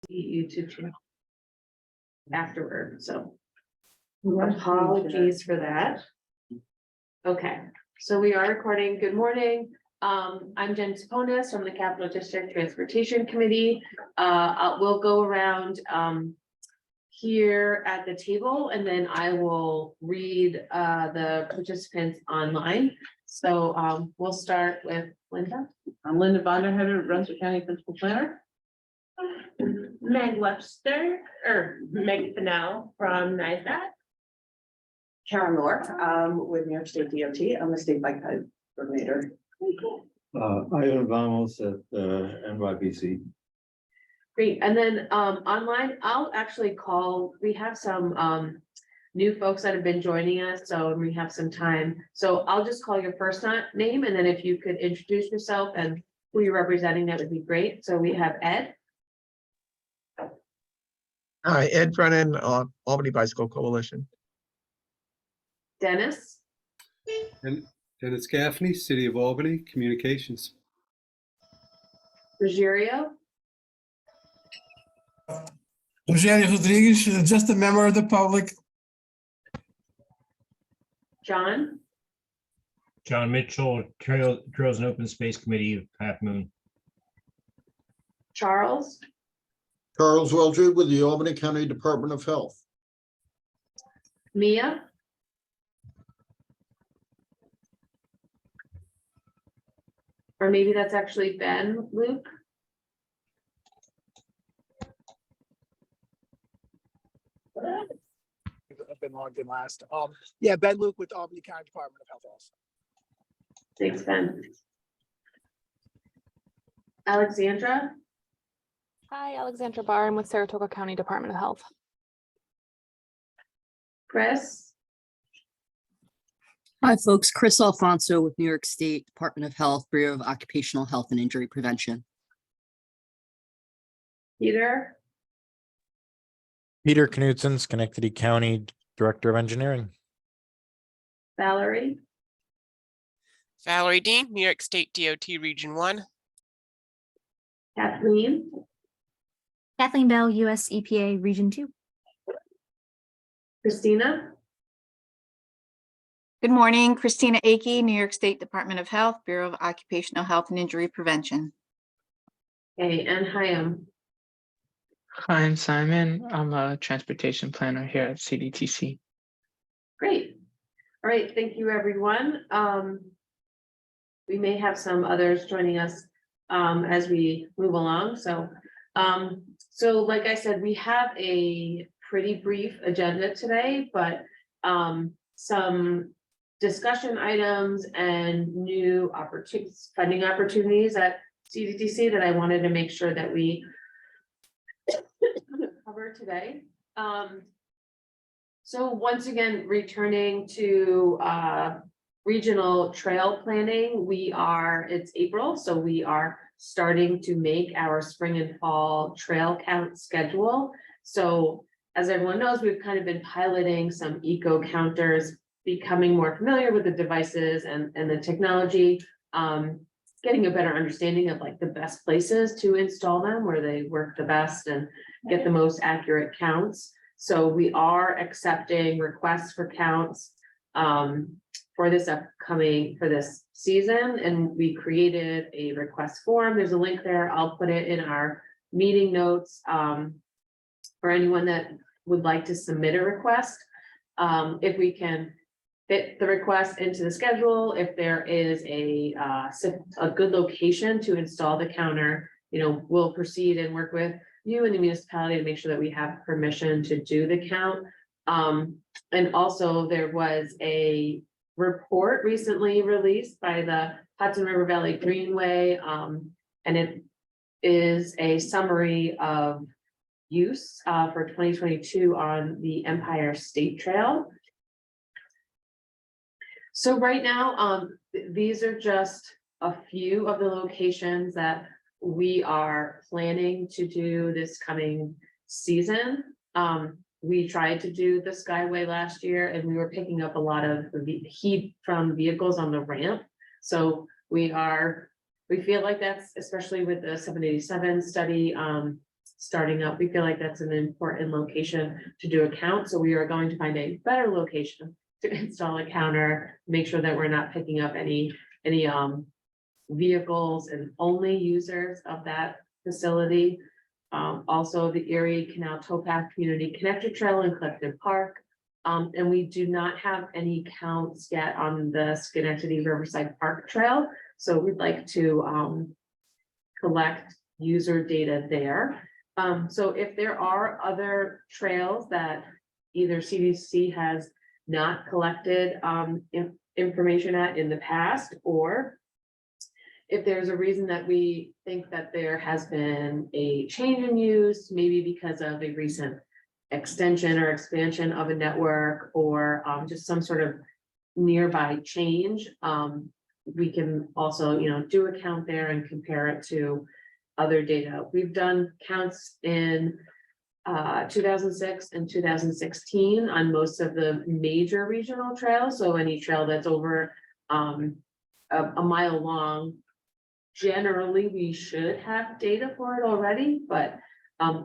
YouTube channel afterward, so apologies for that. Okay, so we are recording. Good morning. I'm Jen Saponis from the Capital District Transportation Committee. We'll go around here at the table, and then I will read the participants online. So we'll start with Linda. I'm Linda Bonderheader, Brunswick County Principal Planner. Meg Webster, or Meg Fennell from NISDAT. Karen Moore, with New York State DOT. I'm the state bike guide coordinator. Ivan Vamos at NYPC. Great, and then online, I'll actually call, we have some new folks that have been joining us, so we have some time. So I'll just call your first name, and then if you could introduce yourself and who you're representing, that would be great. So we have Ed. Hi, Ed Brennan, Albany Bicycle Coalition. Dennis. And Dennis Gaffney, City of Albany, Communications. Rogerio. Rogerio Rodriguez, just a member of the public. John. John Mitchell, Trails and Open Space Committee of Half Moon. Charles. Charles Wildred with the Albany County Department of Health. Mia. Or maybe that's actually Ben, Luke. I've been logged in last. Yeah, Ben Luke with Albany County Department of Health also. Thanks, Ben. Alexandra. Hi, Alexandra Barr. I'm with Saratoga County Department of Health. Chris. Hi, folks. Chris Alfonso with New York State Department of Health, Bureau of Occupational Health and Injury Prevention. Peter. Peter Knudsen, Schenectady County Director of Engineering. Valerie. Valerie Dean, New York State DOT Region 1. Kathleen. Kathleen Bell, US EPA Region 2. Christina. Good morning, Christina Akey, New York State Department of Health, Bureau of Occupational Health and Injury Prevention. Okay, and Hyam. Hi, I'm Simon. I'm a transportation planner here at CDTC. Great. All right, thank you, everyone. We may have some others joining us as we move along. So like I said, we have a pretty brief agenda today, but some discussion items and new funding opportunities at CDTC that I wanted to make sure that we cover today. So once again, returning to regional trail planning, it's April, so we are starting to make our spring and fall trail count schedule. So as everyone knows, we've kind of been piloting some eco counters, becoming more familiar with the devices and the technology, getting a better understanding of like the best places to install them, where they work the best and get the most accurate counts. So we are accepting requests for counts for this season, and we created a request form. There's a link there. I'll put it in our meeting notes for anyone that would like to submit a request. If we can fit the request into the schedule, if there is a good location to install the counter, we'll proceed and work with you and the municipality to make sure that we have permission to do the count. And also there was a report recently released by the Hudson River Valley Greenway, and it is a summary of use for 2022 on the Empire State Trail. So right now, these are just a few of the locations that we are planning to do this coming season. We tried to do the Skyway last year, and we were picking up a lot of heat from vehicles on the ramp. So we feel like that's, especially with the 787 study, starting up. We feel like that's an important location to do a count, so we are going to find a better location to install a counter, make sure that we're not picking up any vehicles and only users of that facility. Also the Erie Canal Towpath Community Connector Trail in Clifton Park. And we do not have any counts yet on the Schenectady Riverside Park Trail. So we'd like to collect user data there. So if there are other trails that either CDC has not collected information at in the past, or if there's a reason that we think that there has been a change in use, maybe because of a recent extension or expansion of a network, or just some sort of nearby change, we can also, do a count there and compare it to other data. We've done counts in 2006 and 2016 on most of the major regional trails. So any trail that's over a mile long, generally we should have data for it already, but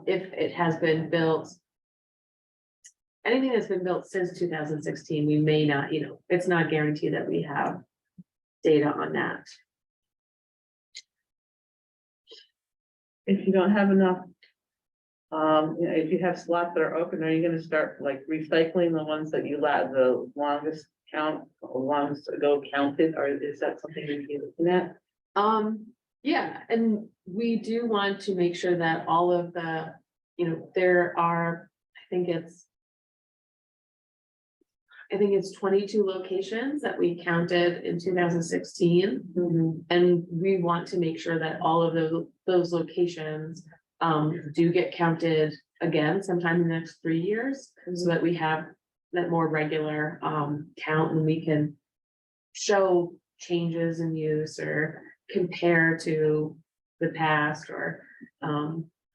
if it has been built, anything that's been built since 2016, we may not, it's not guaranteed that we have data on that. If you don't have enough, if you have slots that are open, are you gonna start like recycling the ones that you the longest ago counted, or is that something that you're looking at? Yeah, and we do want to make sure that all of the, there are, I think it's 22 locations that we counted in 2016. And we want to make sure that all of those locations do get counted again sometime in the next 3 years, so that we have that more regular count, and we can show changes in use or compare to the past, or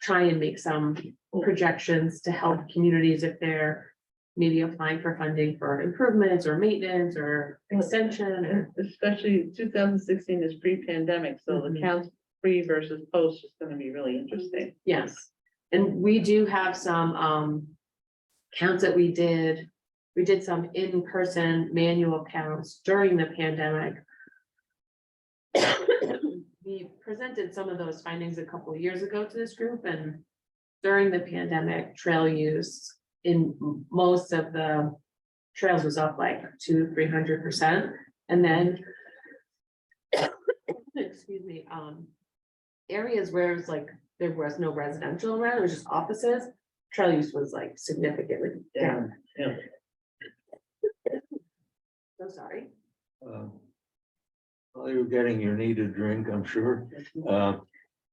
try and make some projections to help communities if they're maybe applying for funding for improvements or maintenance or extension. Or especially 2016 is pre-pandemic, so the counts pre versus post is going to be really interesting. Yes, and we do have some counts that we did. We did some in-person manual counts during the pandemic. We presented some of those findings a couple of years ago to this group, and during the pandemic, trail use in most of the trails was up like 200–300%. And then excuse me, areas where it's like there was no residential around, it was just offices, trail use was like significantly down. Yeah. So sorry. While you're getting your needed drink, I'm sure.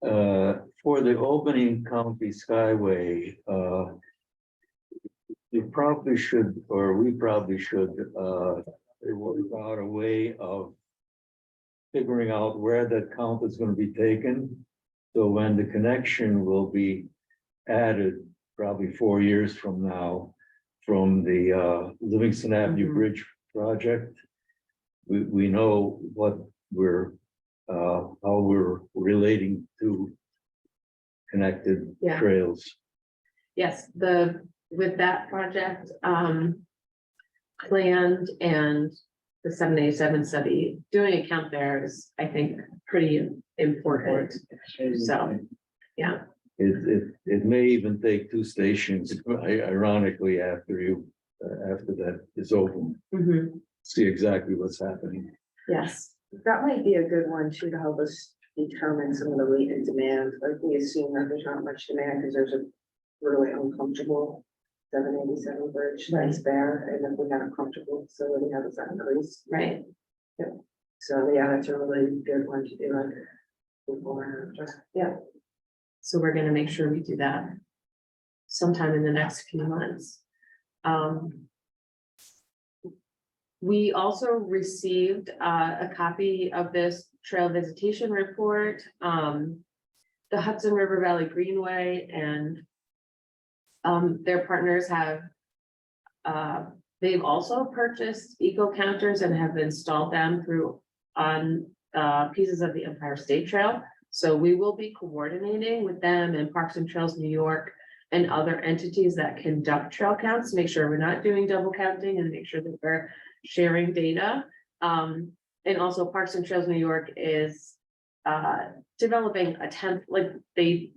For the Albany County Skyway, you probably should, or we probably should, work out a way of figuring out where that count is going to be taken. So when the connection will be added, probably 4 years from now, from the Livingston Avenue Bridge project, we know what we're how we're relating to connected trails. Yes, with that project planned and the 787 study, doing a count there is, I think, pretty important. So, yeah. It may even take 2 stations, ironically, after that is open. See exactly what's happening. Yes. That might be a good one too, to help us determine some of the latent demand. Like we assume that there's not much demand because there's a really uncomfortable 787 bridge that's there, and if we have a comfortable facility, how does that increase? Right. Yeah. So yeah, that's a really good one to do like before and after. Yeah. So we're gonna make sure we do that sometime in the next few months. We also received a copy of this trail visitation report. The Hudson River Valley Greenway and their partners have, they've also purchased eco counters and have installed them on pieces of the Empire State Trail. So we will be coordinating with them and Parks and Trails New York and other entities that conduct trail counts, to make sure we're not doing double counting and make sure that we're sharing data. And also Parks and Trails New York is developing a like they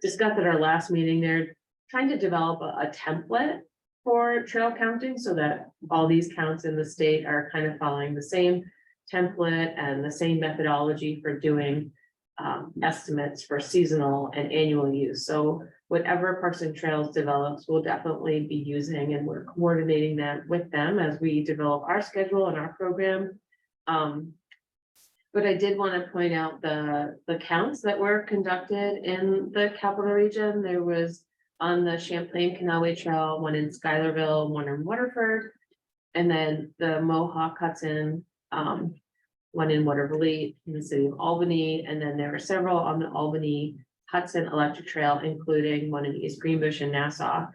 discussed at our last meeting. They're trying to develop a template for trail counting so that all these counts in the state are kind of following the same template and the same methodology for doing estimates for seasonal and annual use. So whatever Parks and Trails develops, we'll definitely be using, and we're coordinating that with them as we develop our schedule and our program. But I did want to point out the counts that were conducted in the capital region. There was on the Champlain Canalway Trail, one in Schuylerville, one in Waterford, and then the Mohawk Hudson, one in Waterville in the city of Albany, and then there were several on the Albany Hudson Electric Trail, including one in East Greenbush and Nassau.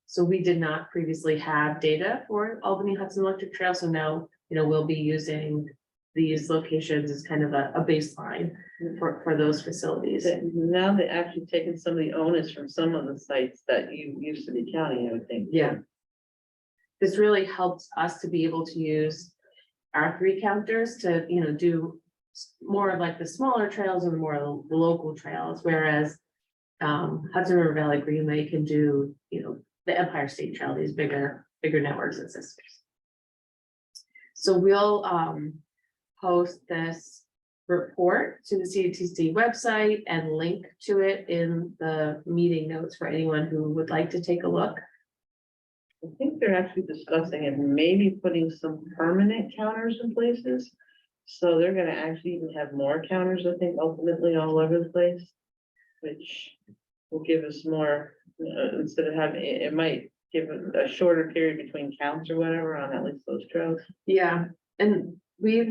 So we did not previously have data for Albany Hudson Electric Trail, so now, you know, we'll be using these locations as kind of a baseline for those facilities. Now they're actually taking some of the onus from some of the sites that you used to be counting, I would think. Yeah. This really helps us to be able to use our 3 counters to, you know, do more of like the smaller trails and more of the local trails, whereas Hudson River Valley Greenway can do, you know, the Empire State Trail, these bigger networks and systems. So we'll post this report to the CDTC website and link to it in the meeting notes for anyone who would like to take a look. I think they're actually discussing and maybe putting some permanent counters in places. So they're gonna actually even have more counters, I think, ultimately all over the place, which will give us more, instead of having, it might give a shorter period between counts or whatever on at least those trails. Yeah, and we've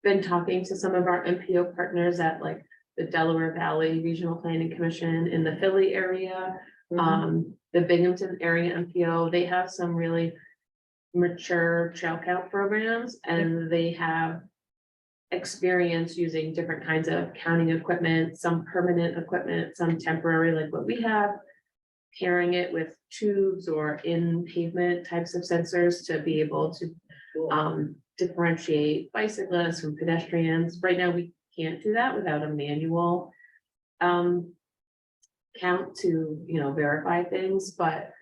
been talking to some of our MPO partners at like the Delaware Valley Regional Planning Commission in the Philly area. The Binghamton area MPO, they have some really mature trail count programs, and they have experience using different kinds of counting equipment, some permanent equipment, some temporary, like what we have, pairing it with tubes or in pavement types of sensors to be able to differentiate bicyclists from pedestrians. Right now, we can't do that without a manual count to, you know, verify things, but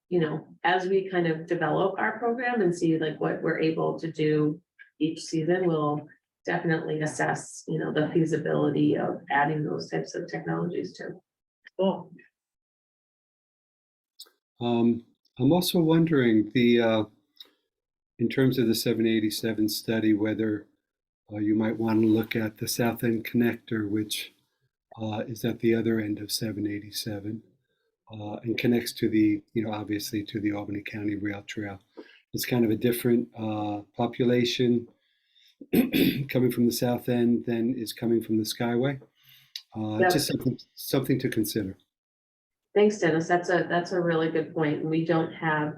you know, as we kind of develop our program and see like what we're able to do each season, we'll definitely assess, you know, the feasibility of adding those types of technologies too. Cool. I'm also wondering in terms of the 787 study, whether you might want to look at the South End Connector, which is at the other end of 787 and connects to the, you know, obviously to the Albany County Rail Trail. It's kind of a different population coming from the South End than is coming from the Skyway. Just something to consider. Thanks, Dennis. That's a really good point. We don't have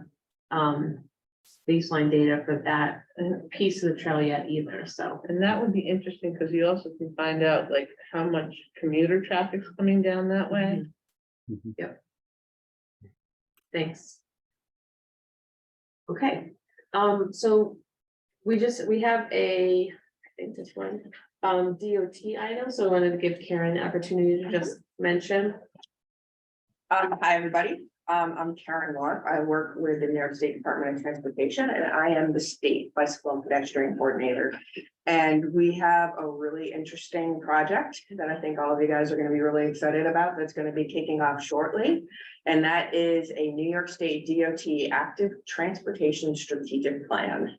baseline data for that piece of the trail yet either. So, and that would be interesting because you also can find out like how much commuter traffic's coming down that way. Yep. Thanks. Okay. So we have I think this one DOT item. So I wanted to give Karen the opportunity to just mention. Hi, everybody. I'm Karen Moore. I work with the New York State Department of Transportation, and I am the state bicycle and pedestrian coordinator. And we have a really interesting project that I think all of you guys are going to be really excited about that's going to be kicking off shortly. And that is a New York State DOT active transportation strategic plan.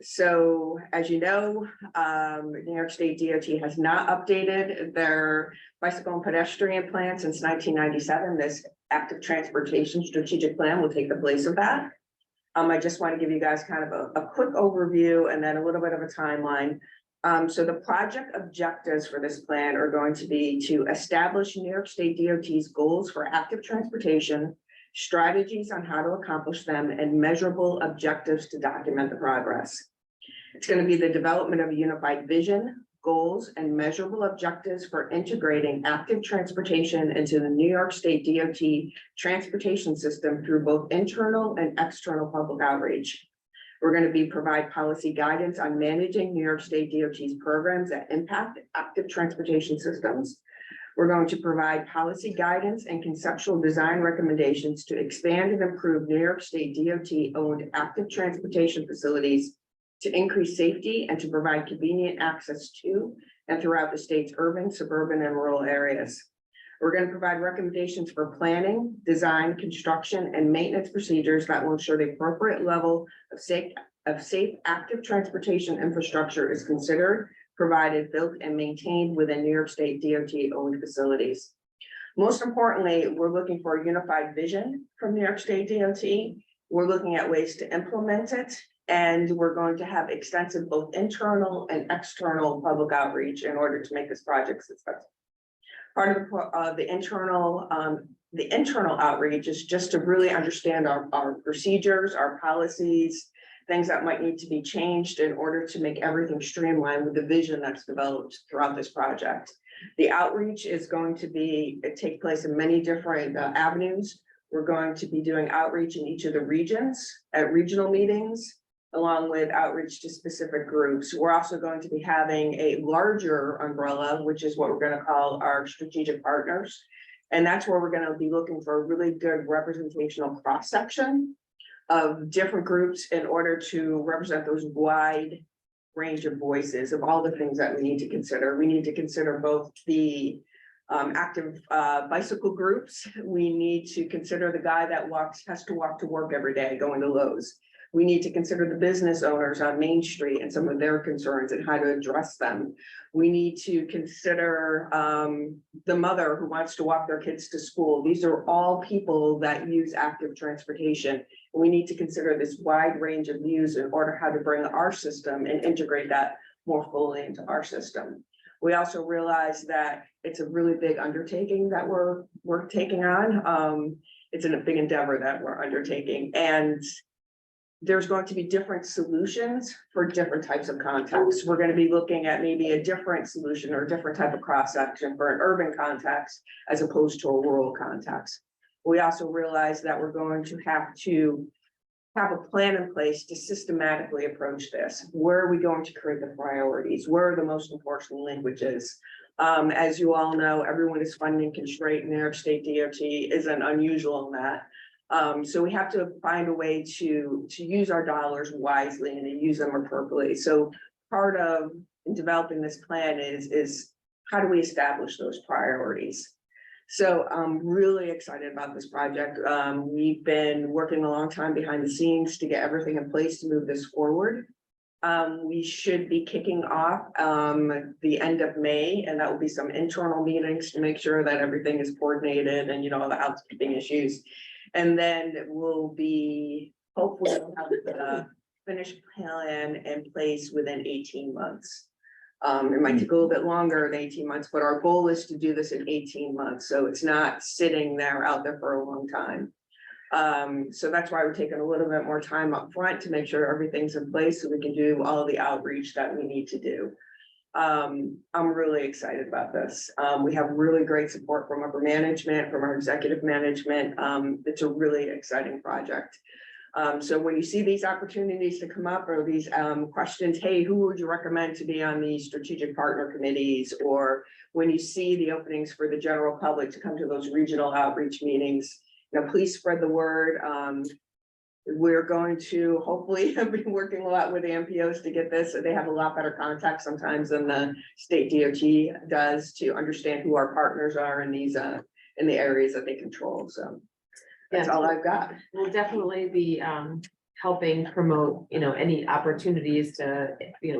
So as you know, New York State DOT has not updated their bicycle and pedestrian plan since 1997. This active transportation strategic plan will take the place of that. I just want to give you guys kind of a quick overview and then a little bit of a timeline. So the project objectives for this plan are going to be to establish New York State DOT's goals for active transportation, strategies on how to accomplish them, and measurable objectives to document the progress. It's going to be the development of a unified vision, goals, and measurable objectives for integrating active transportation into the New York State DOT transportation system through both internal and external public outreach. We're going to provide policy guidance on managing New York State DOT's programs that impact active transportation systems. We're going to provide policy guidance and conceptual design recommendations to expand and improve New York State DOT-owned active transportation facilities to increase safety and to provide convenient access to and throughout the state's urban, suburban, and rural areas. We're going to provide recommendations for planning, design, construction, and maintenance procedures that will ensure the appropriate level of safe active transportation infrastructure is considered, provided, built, and maintained within New York State DOT-owned facilities. Most importantly, we're looking for a unified vision from New York State DOT. We're looking at ways to implement it, and we're going to have extensive both internal and external public outreach in order to make this project successful. Part of the internal outreach is just to really understand our procedures, our policies, things that might need to be changed in order to make everything streamlined with the vision that's developed throughout this project. The outreach is going to take place in many different avenues. We're going to be doing outreach in each of the regions at regional meetings, along with outreach to specific groups. We're also going to be having a larger umbrella, which is what we're going to call our strategic partners. And that's where we're going to be looking for a really good representational cross-section of different groups in order to represent those wide range of voices of all the things that we need to consider. We need to consider both the active bicycle groups. We need to consider the guy that has to walk to work every day going to Lowe's. We need to consider the business owners on Main Street and some of their concerns and how to address them. We need to consider the mother who wants to walk their kids to school. These are all people that use active transportation. We need to consider this wide range of views in order how to bring our system and integrate that more fully into our system. We also realize that it's a really big undertaking that we're taking on. It's a big endeavor that we're undertaking, and there's going to be different solutions for different types of contexts. We're going to be looking at maybe a different solution or a different type of cross-section for an urban context as opposed to a rural context. We also realize that we're going to have a plan in place to systematically approach this. Where are we going to create the priorities? Where are the most important linkages? As you all know, everyone is funding constraint. New York State DOT isn't unusual in that. So we have to find a way to use our dollars wisely and to use them appropriately. So part of developing this plan is how do we establish those priorities? So I'm really excited about this project. We've been working a long time behind the scenes to get everything in place to move this forward. We should be kicking off the end of May, and that will be some internal meetings to make sure that everything is coordinated and all the housekeeping issues. And then we'll be hopefully have the finished plan in place within 18 months. It might take a little bit longer than 18 months, but our goal is to do this in 18 months. So it's not sitting there out there for a long time. So that's why we're taking a little bit more time up front to make sure everything's in place so we can do all the outreach that we need to do. I'm really excited about this. We have really great support from upper management, from our executive management. It's a really exciting project. So when you see these opportunities to come up or these questions, hey, who would you recommend to be on the strategic partner committees? Or when you see the openings for the general public to come to those regional outreach meetings, please spread the word. We're going to hopefully be working a lot with the MPOs to get this. They have a lot better contact sometimes than the state DOT does to understand who our partners are in these in the areas that they control. So that's all I've got. We'll definitely be helping promote, any opportunities to,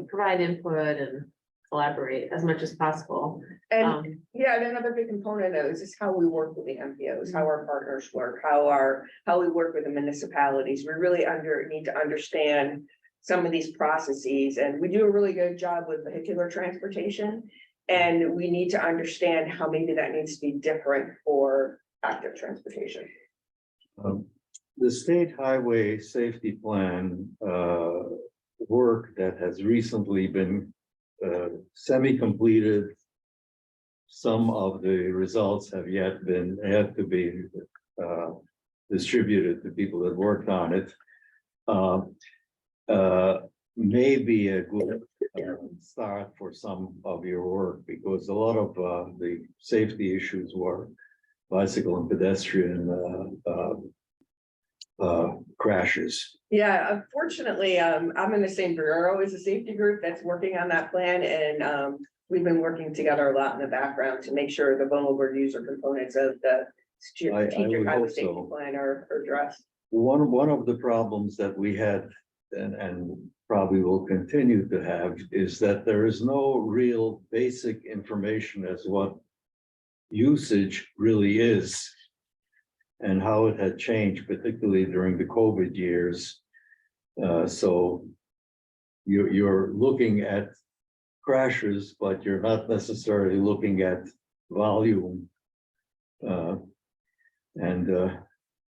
provide input and collaborate as much as possible. And yeah, another big component of this is how we work with the MPOs, how our partners work, how we work with the municipalities. We really need to understand some of these processes, and we do a really good job with vehicular transportation. And we need to understand how maybe that needs to be different for active transportation. The state highway safety plan work that has recently been semi-completed. Some of the results have to be distributed to people that worked on it. May be a good start for some of your work, because a lot of the safety issues were bicycle and pedestrian crashes. Yeah, unfortunately, I'm in the same bureau as a safety group that's working on that plan, and we've been working together a lot in the background to make sure the vulnerable user components of the strategic would highway hope safety so. plan are addressed. One of the problems that we had and probably will continue to have is that there is no real basic information as what usage really is and how it had changed, particularly during the COVID years. So you're looking at crashes, but you're not necessarily looking at volume.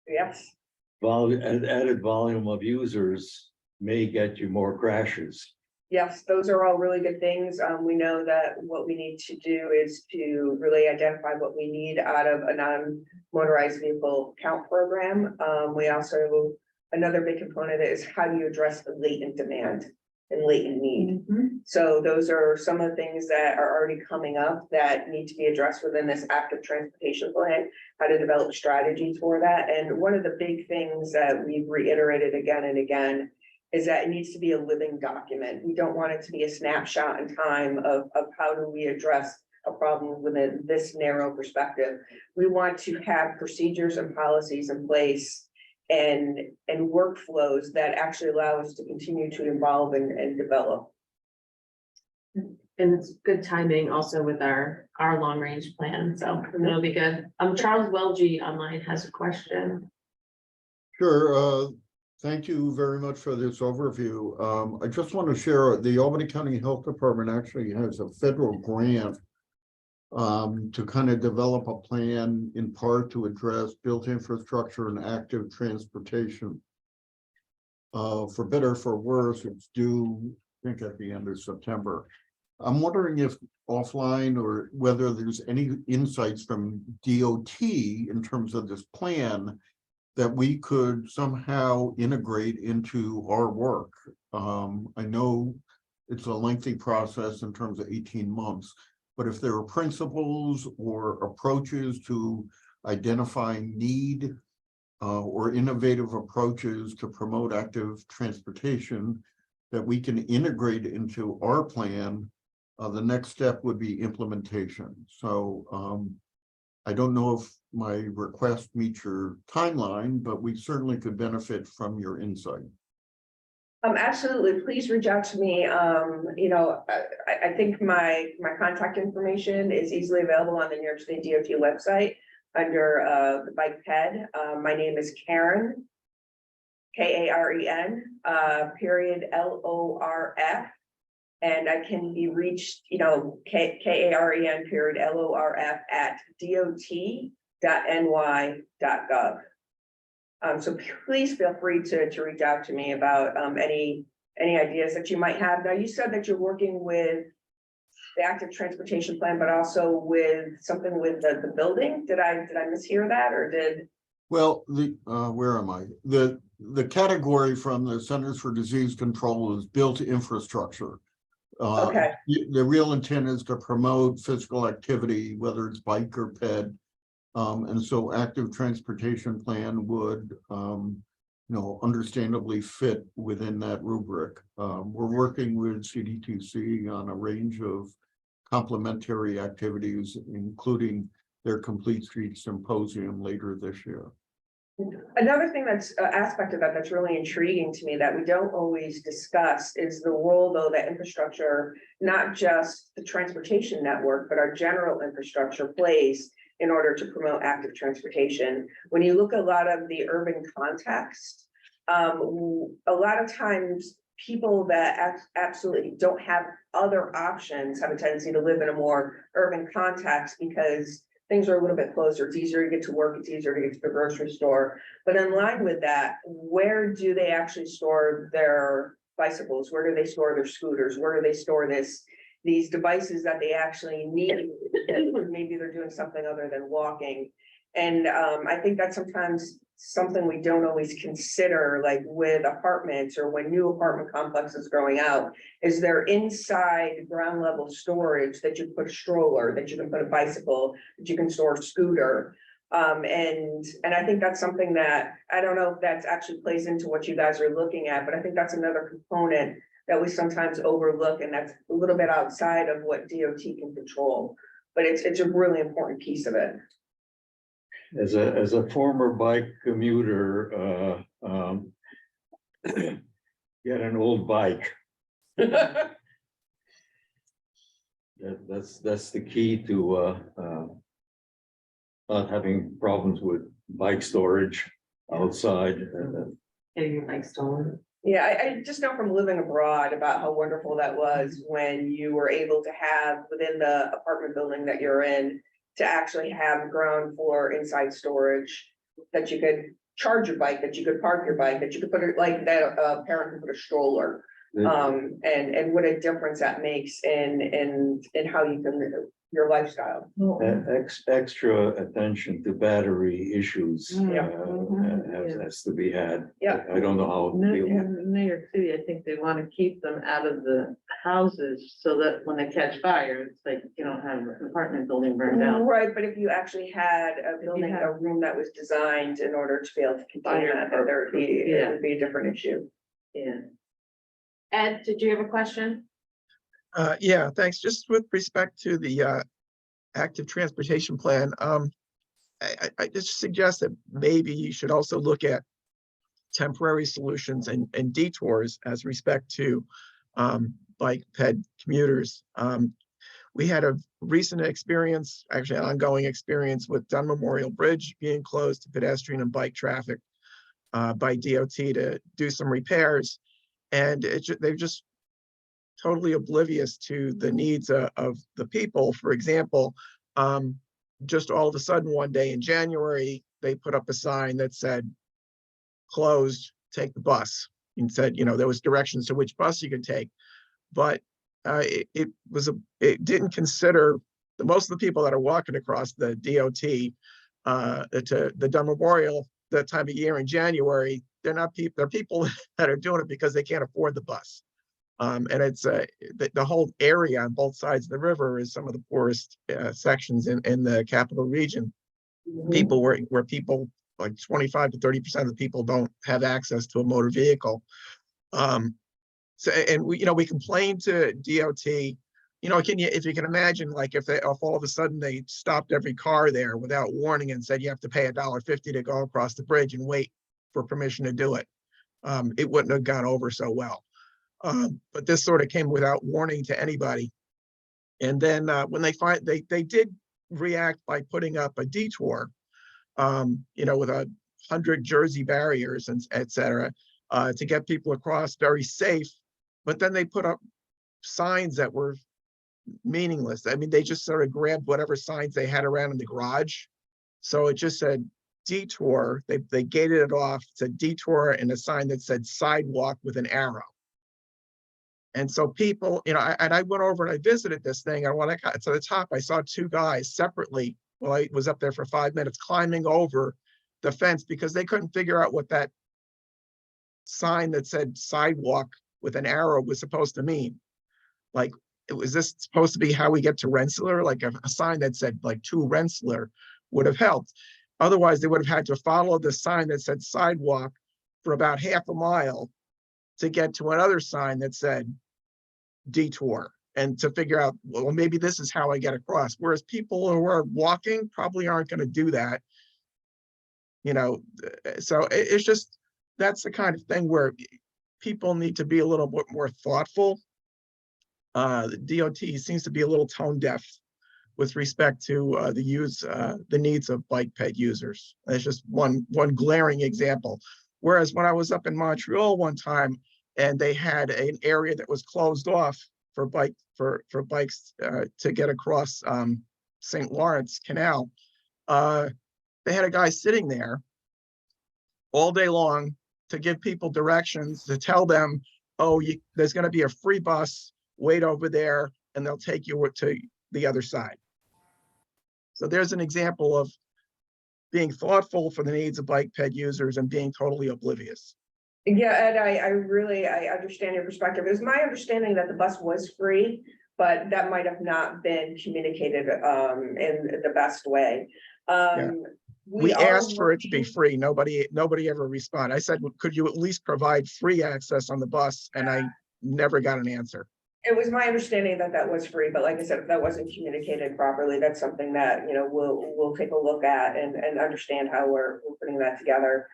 Yes. Added volume of users may get you more crashes. Yes, those are all really good things. We know that what we need to do is to really identify what we need out of a non-motorized vehicle count program. We also, another big component is how do you address the latent demand and latent need. So those are some of the things that are already coming up that need to be addressed within this active transportation plan, how to develop strategies for that. And one of the big things that we've reiterated again and again is that it needs to be a living document. We don't want it to be a snapshot in time of how do we address a problem within this narrow perspective. We want to have procedures and policies in place and workflows that actually allow us to continue to evolve and develop. And it's good timing also with our long range plan, so it'll be good. Charles Welge online has a question. Sure. Thank you very much for this overview. I just want to share the Albany County Health Department actually has a federal grant to kind of develop a plan in part to address built infrastructure and active transportation. For better or for worse, it's due, I think, at the end of September. I'm wondering if offline or whether there's any insights from DOT in terms of this plan that we could somehow integrate into our work. I know it's a lengthy process in terms of 18 months, but if there are principles or approaches to identifying need or innovative approaches to promote active transportation that we can integrate into our plan, the next step would be implementation. So I don't know if my request meets your timeline, but we certainly could benefit from your insight. Absolutely. Please reach out to me. I think my contact information is easily available on the New York State DOT website under the bike ped. My name is Karen, Karen, period LORF. And I can be reached, Karen, period LORF at dot.ny.gov. So please feel free to reach out to me about any ideas that you might have. Now, you said that you're working with the active transportation plan, but also with something with the building. Did I mishear that, or did? Well, where am I? The category from the Centers for Disease Control is built infrastructure. Okay. The real intent is to promote physical activity, whether it's bike or ped. And so active transportation plan would, understandably fit within that rubric. We're working with CDTC on a range of complementary activities, including their Complete Street Symposium later this year. Another thing that's aspect of that's really intriguing to me that we don't always discuss is the role, though, that infrastructure, not just the transportation network, but our general infrastructure plays in order to promote active transportation. When you look at a lot of the urban context, a lot of times people that absolutely don't have other options have a tendency to live in a more urban context because things are a little bit closer. It's easier to get to work. It's easier to get to the grocery store. But in line with that, where do they actually store their bicycles? Where do they store their scooters? Where do they store this? these devices that they actually need, maybe they're doing something other than walking. And I think that's sometimes something we don't always consider, like with apartments or when new apartment complexes growing out, is there inside ground level storage that you put a stroller, that you can put a bicycle, that you can store a scooter. And I think that's something that, I don't know if that's actually plays into what you guys are looking at, but I think that's another component that we sometimes overlook, and that's a little bit outside of what DOT can control. But it's a really important piece of it. As a former bike commuter, get an old bike. That's the key to not having problems with bike storage outside. Getting your bike stolen. Yeah, I just know from living abroad about how wonderful that was when you were able to have within the apartment building that you're in, to actually have ground floor inside storage, that you could charge your bike, that you could park your bike, that you could put it like that, a parent could put a stroller. And what a difference that makes in how you can live your lifestyle. Extra attention to battery issues has to be had. Yeah. I don't know how. to deal with it. In New York City, I think they want to keep them out of the houses so that when they catch fire, it's like you don't have an apartment building burned down. Right, but if you actually had a building, a room that was designed in order to be able to contain that, then there would be, it would be a different issue. Yeah. Ed, did you have a question? Yeah, thanks. Just with respect to the active transportation plan, I just suggest that maybe you should also look at temporary solutions and detours as respect to bike ped commuters. We had a recent experience, actually an ongoing experience, with Dunn Memorial Bridge being closed to pedestrian and bike traffic by DOT to do some repairs, and they've just totally oblivious to the needs of the people. For example, just all of a sudden one day in January, they put up a sign that said, closed, take the bus. And said, you know, there was directions to which bus you could take. But it didn't consider most of the people that are walking across the DOT to the Dunn Memorial that time of year in January. They're not people, they're people that are doing it because they can't afford the bus. And it's the whole area on both sides of the river is some of the poorest sections in the capital region. People where people like 25 to 30% of the people don't have access to a motor vehicle. So, and we complain to DOT, if you can imagine, like if all of a sudden they stopped every car there without warning and said you have to pay $1.50 to go across the bridge and wait for permission to do it, it wouldn't have gone over so well. But this sort of came without warning to anybody. And then when they did react by putting up a detour, with 100 Jersey barriers and et cetera, to get people across very safe. But then they put up signs that were meaningless. I mean, they just sort of grabbed whatever signs they had around in the garage. So it just said detour. They gated it off. It said detour and a sign that said sidewalk with an arrow. And so people, and I went over and I visited this thing. And when I got to the top, I saw two guys separately. Well, I was up there for 5 minutes climbing over the fence because they couldn't figure out what that sign that said sidewalk with an arrow was supposed to mean. Like, was this supposed to be how we get to Rensselaer? Like a sign that said like to Rensselaer would have helped. Otherwise, they would have had to follow the sign that said sidewalk for about half a mile to get to another sign that said detour, and to figure out, well, maybe this is how I get across. Whereas people who are walking probably aren't going to do that. So it's just, that's the kind of thing where people need to be a little bit more thoughtful. The DOT seems to be a little tone deaf with respect to the needs of bike ped users. That's just one glaring example. Whereas when I was up in Montreal one time, and they had an area that was closed off for bikes to get across St. Lawrence Canal, they had a guy sitting there all day long to give people directions, to tell them, oh, there's going to be a free bus, wait over there, and they'll take you to the other side. So there's an example of being thoughtful for the needs of bike ped users and being totally oblivious. Yeah, Ed, I understand your perspective. It was my understanding that the bus was free, but that might have not been communicated in the best way. We asked for it to be free. Nobody ever responded. I said, well, could you at least provide free access on the bus? And I never got an answer. It was my understanding that that was free, but like I said, if that wasn't communicated properly, that's something that, you know, we'll take a look at and understand how we're putting that together.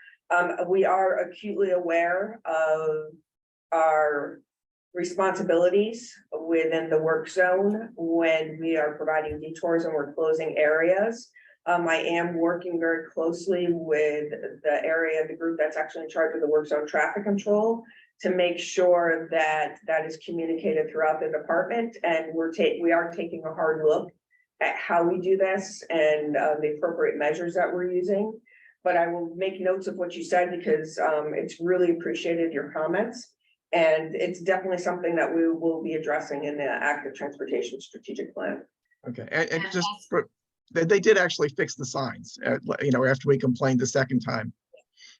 We are acutely aware of our responsibilities within the work zone when we are providing detours and we're closing areas. I am working very closely with the group that's actually in charge of the work zone traffic control to make sure that that is communicated throughout the department. And we are taking a hard look at how we do this and the appropriate measures that we're using. But I will make notes of what you said because it's really appreciated your comments. And it's definitely something that we will be addressing in the active transportation strategic plan. Okay, and just they did actually fix the signs, you know, after we complained the second time.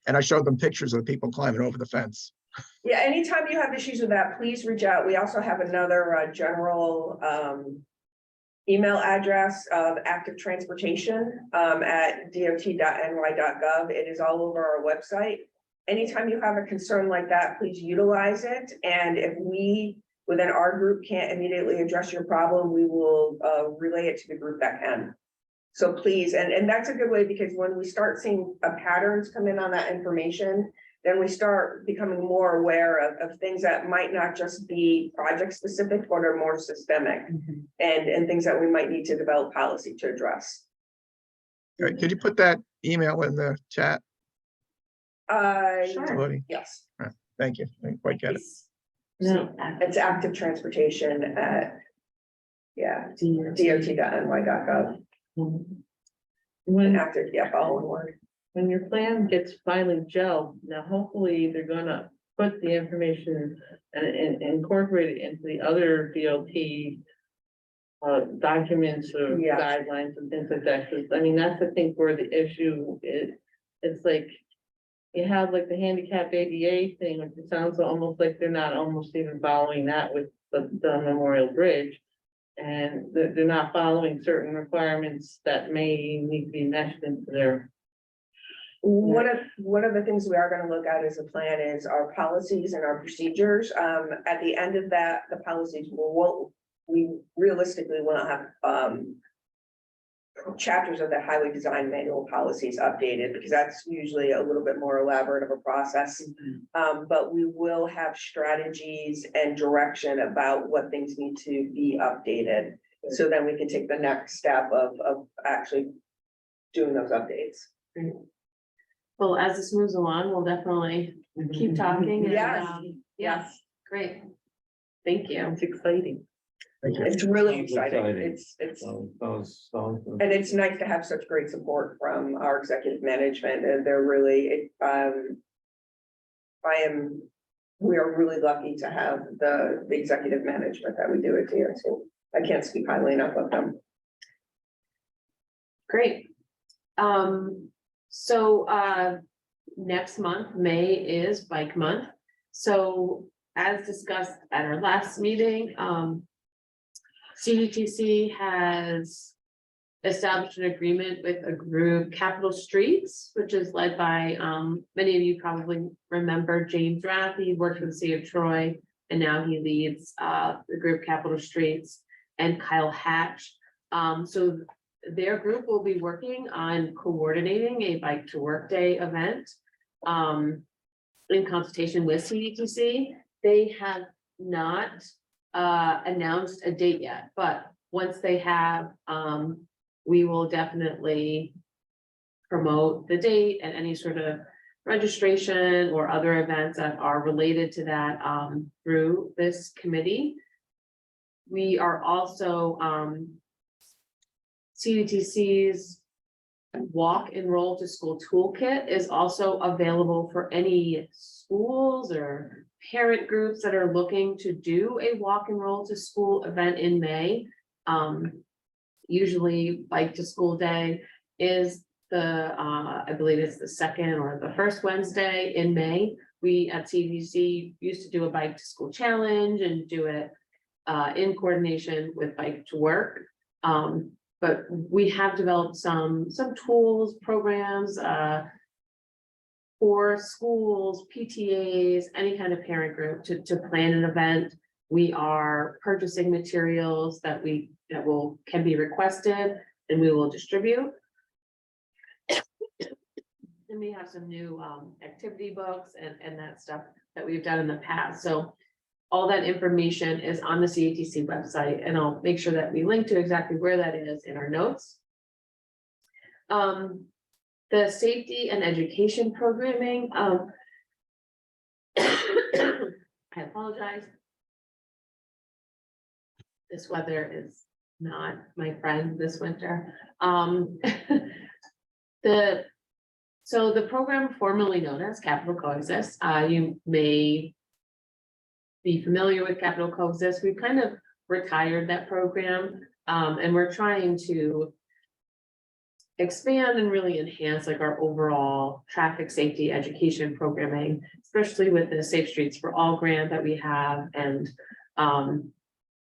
And I showed them pictures of people climbing over the fence. Yeah, anytime you have issues with that, please reach out. We also have another general email address of active transportation at dot.ny.gov. It is all over our website. Anytime you have a concern like that, please utilize it. And if we within our group can't immediately address your problem, we will relay it to the group that can. So please, and that's a good way because when we start seeing patterns come in on that information, then we start becoming more aware of things that might not just be project specific, but are more systemic and things that we might need to develop policy to address. All right, could you put that email in the chat? Sure. Somebody? Yes. All right, thank you. I didn't quite get it. No, it's active transportation at dot.ny.gov. When active, all in word. When your plan gets finally gelled, now hopefully they're gonna put the information and incorporate it into the other DOT documents or guidelines and things like that. Cause I mean, that's I think where the issue is. It's like you have like the handicap ADA thing, which it sounds almost like they're not almost even following that with the Memorial Bridge. And they're not following certain requirements that may need to be meshed into their. One of the things we are going to look at as a plan is our policies and our procedures. At the end of that, the policies we realistically will not have chapters of the highway design manual policies updated because that's usually a little bit more elaborate of a process. But we will have strategies and direction about what things need to be updated. So then we can take the next step of actually doing those updates. Well, as this moves along, we'll definitely keep talking. And, yes, great. Thank you. It's exciting. It's really exciting. It's and And it's nice to have such great support from our executive management. And they're really, we are really lucky to have the executive management that we do it here. So I can't speak highly enough of them. Great. So next month, May is Bike Month. So as discussed at our last meeting, CDTC has established an agreement with a group, Capital Streets, which is led by, many of you probably remember James Rath. He worked with the city of Troy, and now he leads the group Capital Streets, and Kyle Hatch. So their group will be working on coordinating a bike to work day event in consultation with CDTC. They have not announced a date yet, but once they have, we will definitely promote the date and any sort of registration or other events that are related to that through this committee. We are also CDTC's Walk Enroll to School Toolkit is also available for any schools or parent groups that are looking to do a walk and roll to school event in May. Usually Bike to School Day is the, I believe it's the second or the first Wednesday in May. We at CDTC used to do a Bike to School challenge and do it in coordination with Bike to Work. But we have developed some tools, programs, for schools, PTAs, any kind of parent group to plan an event. We are purchasing materials that can be requested and we will distribute. And we have some new activity books and that stuff that we've done in the past. So all that information is on the CDTC website, and I'll make sure that we link to exactly where that is in our notes. The safety and education programming. I apologize. This weather is not my friend this winter. So the program formerly known as Capital Coexist, you may be familiar with Capital Coexist. We've kind of retired that program, and we're trying to expand and really enhance like our overall traffic safety education programming, especially with the Safe Streets for All grant that we have, and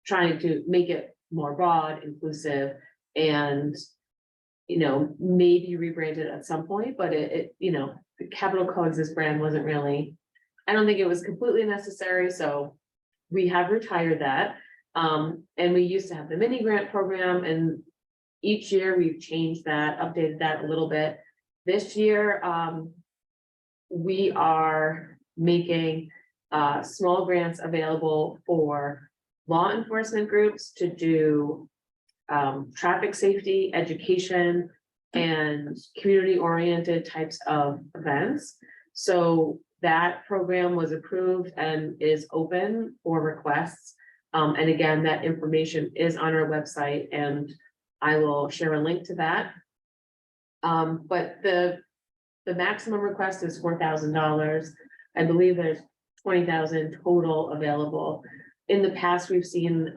trying to make it more broad, inclusive, and maybe rebranded at some point, but the Capital Coexist brand wasn't really, I don't think it was completely necessary, so we have retired that. And we used to have the mini grant program, and each year we've changed that, updated that a little bit. This year, we are making small grants available for law enforcement groups to do traffic safety, education, and community-oriented types of events. So that program was approved and is open for requests. And again, that information is on our website, and I will share a link to that. But the maximum request is $4,000. I believe there's 20,000 total available. In the past, we've seen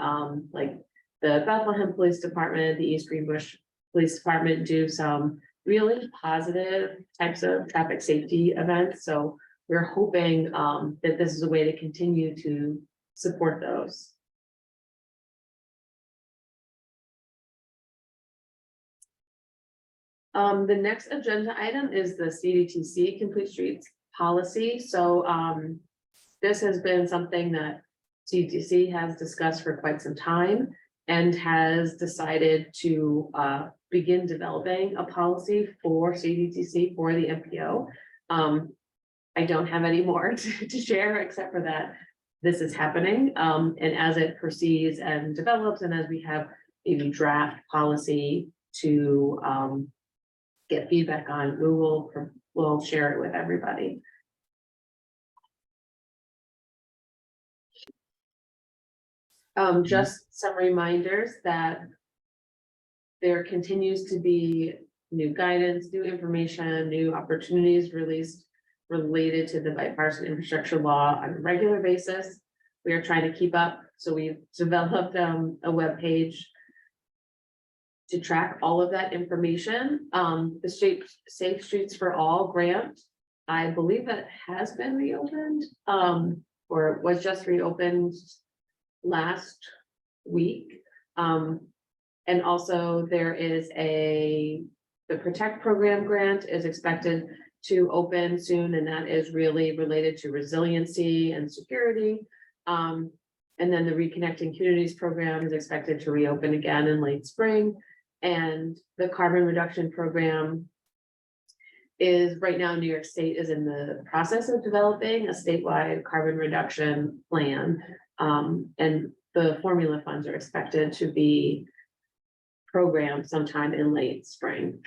like the Bethlehem Police Department, the East Greenbush Police Department do some really positive types of traffic safety events. So we're hoping that this is a way to continue to support those. The next agenda item is the CDTC Complete Streets policy. So this has been something that CDTC has discussed for quite some time and has decided to begin developing a policy for CDTC for the MPO. I don't have any more to share except for that this is happening. And as it proceeds and develops, and as we have a draft policy to get feedback on, we'll share it with everybody. Just some reminders that there continues to be new guidance, new information, new opportunities released related to the bipartisan infrastructure law on a regular basis. We are trying to keep up, so we've developed a web page to track all of that information. The Safe Streets for All grant, I believe that has been reopened, or it was just reopened last week. And also there is the Protect Program grant is expected to open soon, and that is really related to resiliency and security. And then the Reconnecting Communities program is expected to reopen again in late spring. And the carbon reduction program is right now, New York State is in the process of developing a statewide carbon reduction plan. And the formula funds are expected to be programmed sometime in late spring.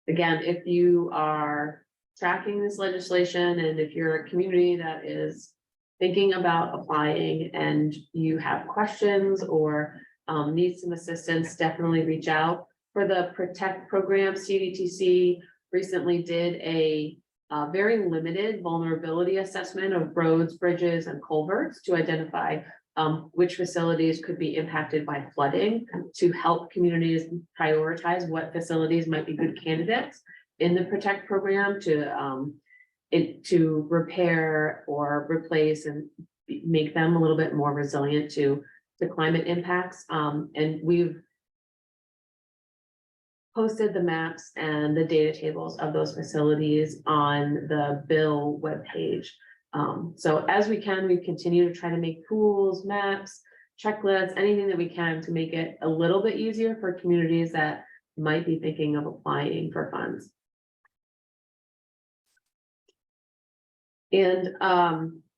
Again, if you are tracking this legislation and if you're a community that is thinking about applying and you have questions or need some assistance, definitely reach out. For the Protect program, CDTC recently did a very limited vulnerability assessment of roads, bridges, and culverts to identify which facilities could be impacted by flooding, to help communities prioritize what facilities might be good candidates in the Protect program to repair or replace and make them a little bit more resilient to the climate impacts. And we've posted the maps and the data tables of those facilities on the bill webpage. So as we can, we continue to try to make tools, maps, checklists, anything that we can to make it a little bit easier for communities that might be thinking of applying for funds. And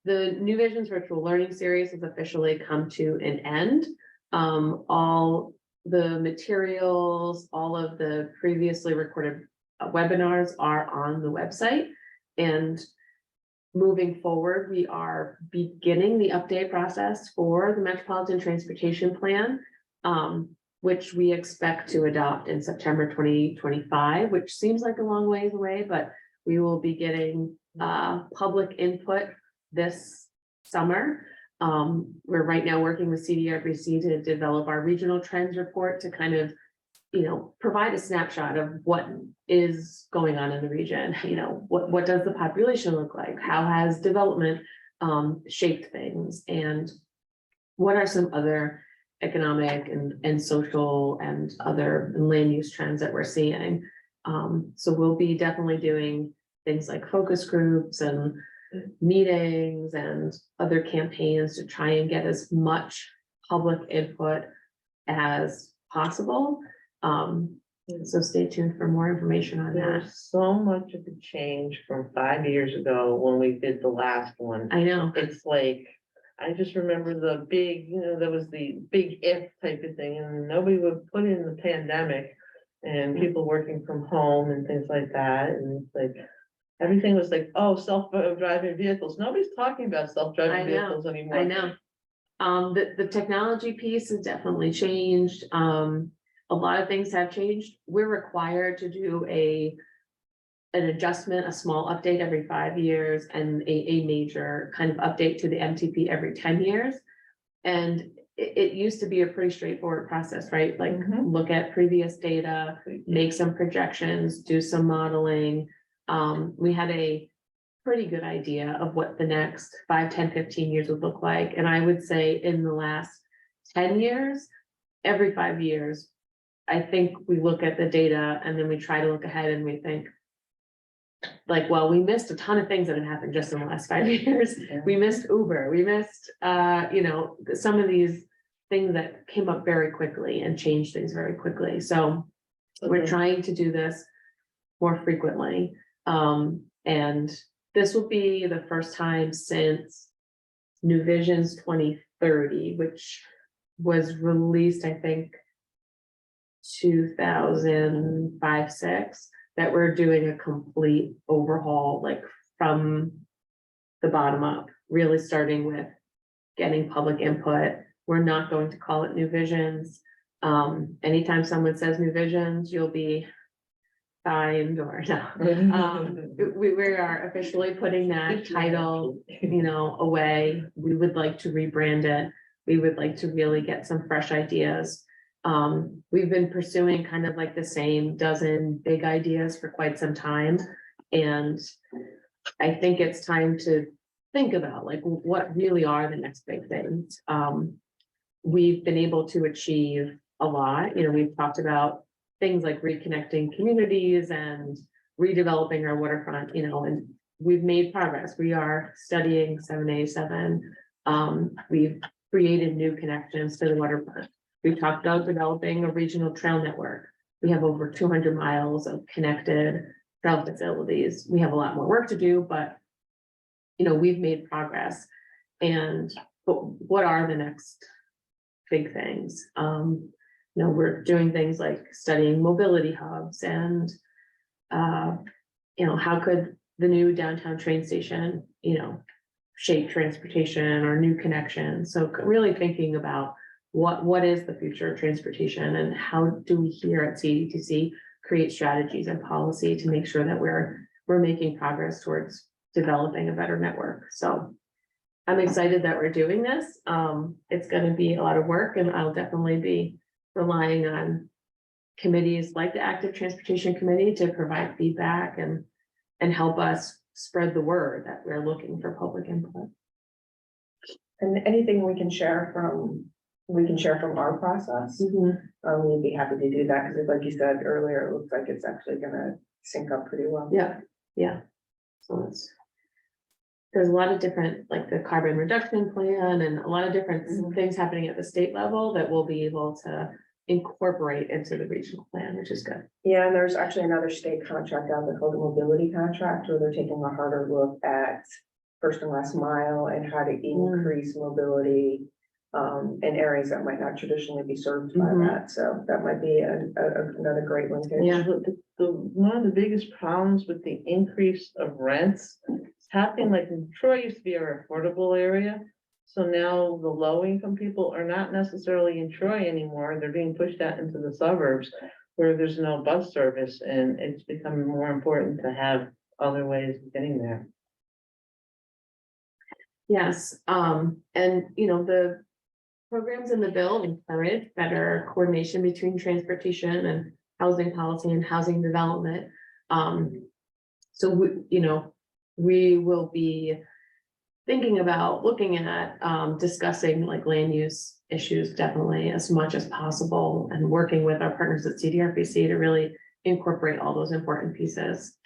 the New Visions Virtual Learning Series has officially come to an end. All the materials, all of the previously recorded webinars are on the website. And moving forward, we are beginning the update process for the Metropolitan Transportation Plan, which we expect to adopt in September 2025, which seems like a long ways away, but we will be getting public input this summer. We're right now working with CDRBC to develop our regional trends report to kind of, provide a snapshot of what is going on in the region. What does the population look like? How has development shaped things? And what are some other economic and social and other land use trends that we're seeing? So we'll be definitely doing things like focus groups and meetings and other campaigns to try and get as much public input as possible. So stay tuned for more information on that. There's so much of a change from 5 years ago when we did the last one. I know. It's like, I just remember the big, there was the big if type of thing, and nobody would put in the pandemic and people working from home and things like that. And it's like, everything was like, oh, self-driving vehicles. Nobody's talking about self-driving vehicles anymore. I know. The technology piece has definitely changed. A lot of things have changed. We're required to do an adjustment, a small update every 5 years, and a major kind of update to the MTP every 10 years. And it used to be a pretty straightforward process, right? Like look at previous data, make some projections, do some modeling. We had a pretty good idea of what the next 5, 10, 15 years would look like. And I would say in the last 10 years, every 5 years, I think we look at the data and then we try to look ahead and we think like, well, we missed a ton of things that had happened just in the last 5 years. We missed Uber, we missed, some of these things that came up very quickly and changed things very quickly. So we're trying to do this more frequently. And this will be the first time since New Visions 2030, which was released, I think, 2005-06, that we're doing a complete overhaul, like from the bottom up, really starting with getting public input. We're not going to call it New Visions. Anytime someone says New Visions, you'll be fined or no. We are officially putting that title, away. We would like to rebrand it. We would like to really get some fresh ideas. We've been pursuing kind of like the same dozen big ideas for quite some time. And I think it's time to think about like what really are the next big things. We've been able to achieve a lot. We've talked about things like reconnecting communities and redeveloping our waterfront, and we've made progress. We are studying 787. We've created new connections to the waterfront. We've talked about developing a regional trail network. We have over 200 miles of connected trail facilities. We have a lot more work to do, but we've made progress. But what are the next big things? We're doing things like studying mobility hubs and how could the new downtown train station, shape transportation or new connections. So really thinking about what is the future of transportation and how do we here at CDTC create strategies and policy to make sure that we're we're making progress towards developing a better network. So I'm excited that we're doing this. It's gonna be a lot of work, and I'll definitely be relying on committees like the Active Transportation Committee to provide feedback and help us spread the word that we're looking for public input. And anything we can share from our process. We'd be happy to do that, because like you said earlier, it looks like it's actually gonna sync up pretty well. Yeah. So there's a lot of different, like the carbon reduction plan and a lot of different things happening at the state level that we'll be able to incorporate into the regional plan, which is good. Yeah, and there's actually another state contract out there called the mobility contract, where they're taking a harder look at first and last mile and how to increase mobility in areas that might not traditionally be served by that. So that might be another great linkage. Yeah, one of the biggest problems with the increase of rents, it's happening like in Troy used to be our affordable area. So now the low income people are not necessarily in Troy anymore. They're being pushed out into the suburbs where there's no bus service, and it's becoming more important to have other ways of getting there. Yes, and the programs in the bill encourage better coordination between transportation and housing policy and housing development. So we will be thinking about looking at discussing like land use issues definitely as much as possible, and working with our partners at CDRPC to really incorporate all those important pieces.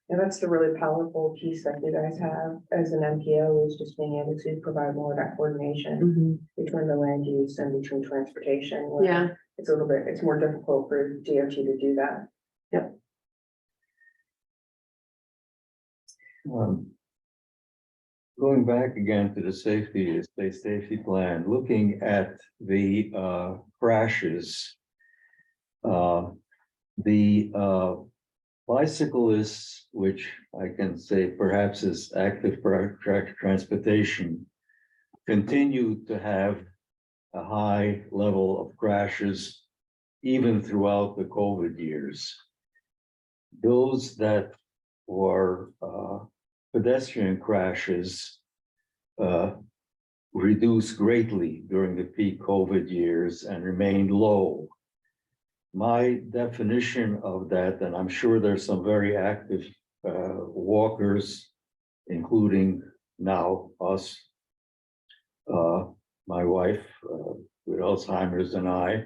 And that's the really powerful piece that you guys have as an MPO, is just being able to provide more of that coordination between the land use and between transportation. where it's more difficult for DOT to do that. Yep. Going back again to the state safety plan, looking at the crashes. The bicyclists, which I can say perhaps is active transportation, continue to have a high level of crashes even throughout the COVID years. Those that were pedestrian crashes reduced greatly during the peak COVID years and remained low. My definition of that, and I'm sure there's some very active walkers, including now us, my wife with Alzheimer's and I,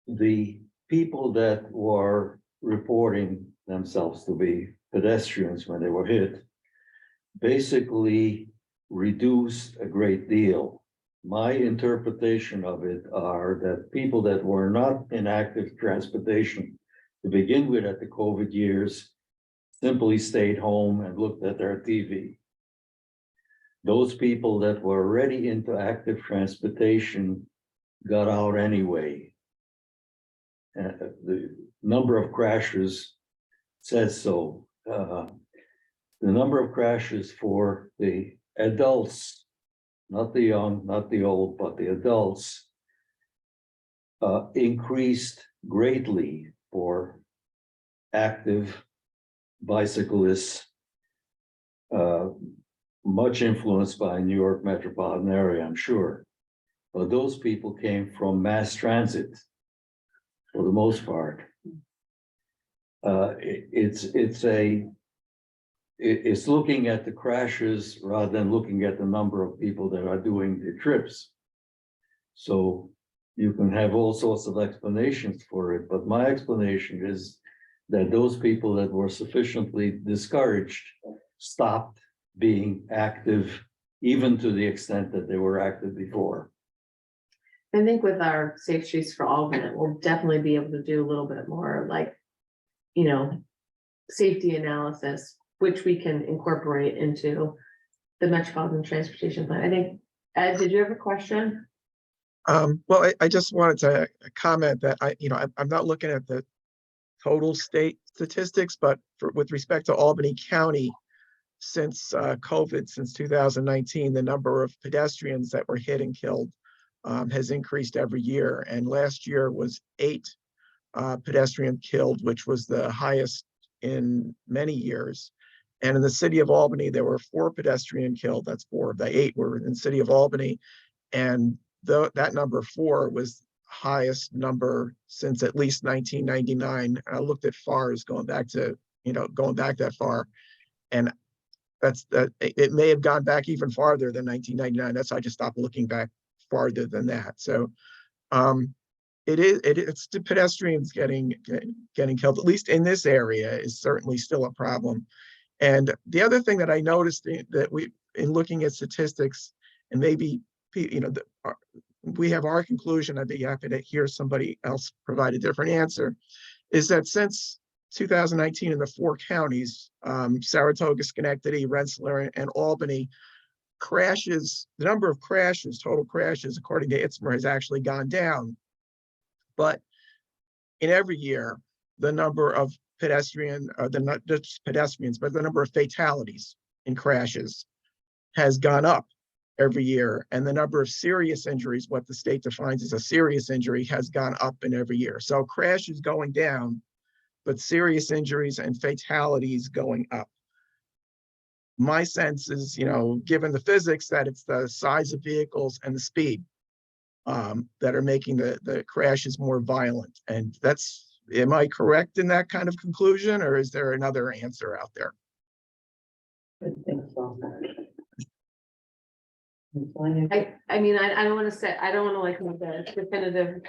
the people that were reporting themselves to be pedestrians when they were hit basically reduced a great deal. My interpretation of it are that people that were not in active transportation to begin with at the COVID years simply stayed home and looked at their TV. Those people that were already into active transportation got out anyway. The number of crashes says so. The number of crashes for the adults, not the young, not the old, but the adults, increased greatly for active bicyclists, much influenced by New York metropolitan area, I'm sure. But those people came from mass transit for the most part. It's looking at the crashes rather than looking at the number of people that are doing the trips. So you can have all sorts of explanations for it, but my explanation is that those people that were sufficiently discouraged stopped being active, even to the extent that they were active before. I think with our Safe Streets for All grant, we'll definitely be able to do a little bit more like, safety analysis, which we can incorporate into the Metropolitan Transportation Plan. I think, Ed, did you have a question? Well, I just wanted to comment that I'm not looking at the total state statistics, but with respect to Albany County, since COVID, since 2019, the number of pedestrians that were hit and killed has increased every year. And last year was 8 pedestrian killed, which was the highest in many years. And in the city of Albany, there were 4 pedestrian killed. That's 4 of the 8 were in the city of Albany. And that number 4 was highest number since at least 1999. I looked at FARs going back that far. And it may have gone back even farther than 1999. That's why I just stopped looking back farther than that. So it's the pedestrians getting killed, at least in this area, is certainly still a problem. And the other thing that I noticed that in looking at statistics, and maybe, we have our conclusion, I'd be happy to hear somebody else provide a different answer, is that since 2019 in the 4 counties, Saratoga, Schenectady, Rensselaer, and Albany, the number of total crashes, according to ITSMR, has actually gone down. But in every year, the number of not just pedestrians, but the number of fatalities in crashes has gone up every year. And the number of serious injuries, what the state defines as a serious injury, has gone up in every year. So crash is going down, but serious injuries and fatalities going up. My sense is, given the physics, that it's the size of vehicles and the speed that are making the crashes more violent. And am I correct in that kind of conclusion, or is there another answer out there? I think so. I mean, I don't want to like make a definitive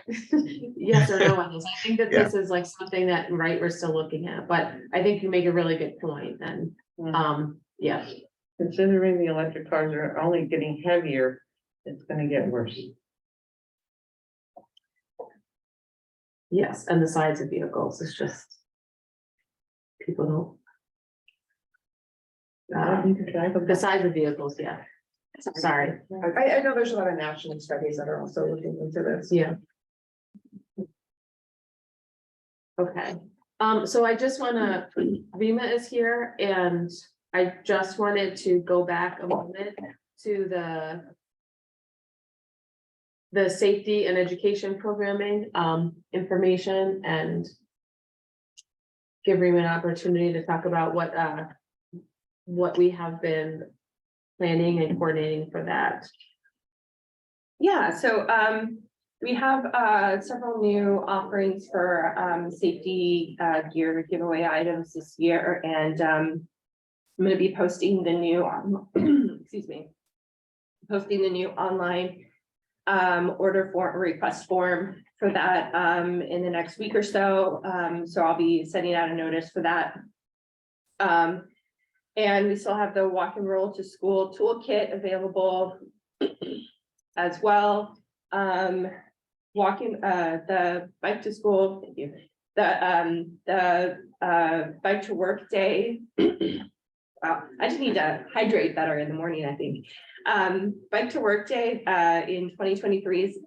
yes or no on this. I think that this is like something that, right, we're still looking at, but I think you make a really good point. And yeah. Considering the electric cars are only getting heavier, it's going to get worse. Yes, and the size of vehicles is just, people don't. The size of vehicles, yeah. Sorry. I know there's a lot of national studies that are also looking into this. Yeah. Okay, so I just wanna, Rima is here, and I just wanted to go back a moment to the safety and education programming information, and give Rima an opportunity to talk about what we have been planning and coordinating for that. Yeah, so we have several new offerings for safety gear giveaway items this year, and I'm going to be posting the new posting the new online order form, request form for that in the next week or so. So I'll be sending out a notice for that. And we still have the walk and roll to school toolkit available as well. The bike to school, thank you. The bike to work day. Wow, I just need to hydrate better in the morning, I think. Bike to work day in 2023 has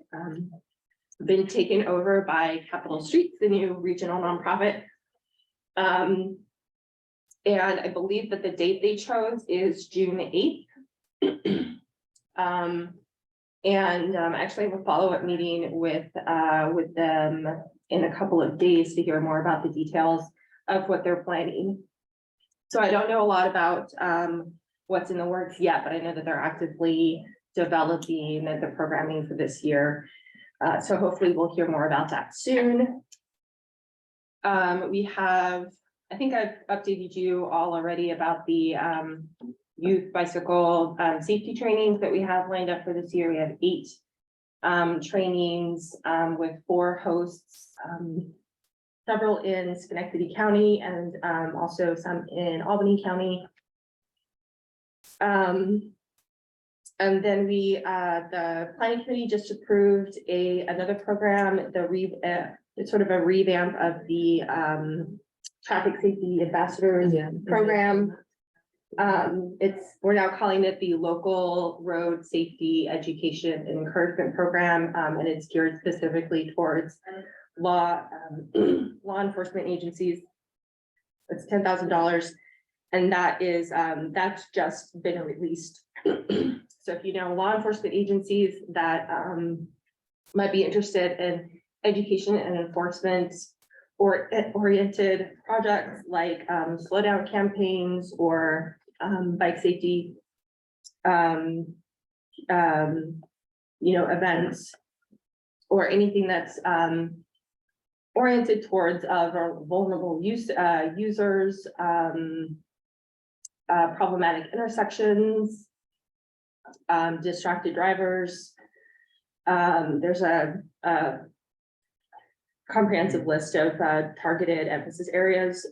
been taken over by Capital Streets, the new regional nonprofit. And I believe that the date they chose is June 8th. Actually I have a follow-up meeting with them in a couple of days to hear more about the details of what they're planning. So I don't know a lot about what's in the works yet, but I know that they're actively developing the programming for this year. So hopefully we'll hear more about that soon. We have, I think I've updated you all already about the youth bicycle safety trainings that we have lined up for this year. We have 8 trainings with 4 hosts, several in Schenectady County and also some in Albany County. And then the planning committee just approved another program, it's sort of a revamp of the traffic safety ambassadors program. We're now calling it the local road safety education and encouragement program, and it's geared specifically towards law enforcement agencies. It's $10,000, and that's just been released. So if you know law enforcement agencies that might be interested in education and enforcement oriented projects like slow down campaigns or bike safety events, or anything that's oriented towards vulnerable users, problematic intersections, distracted drivers. There's a comprehensive list of targeted emphasis areas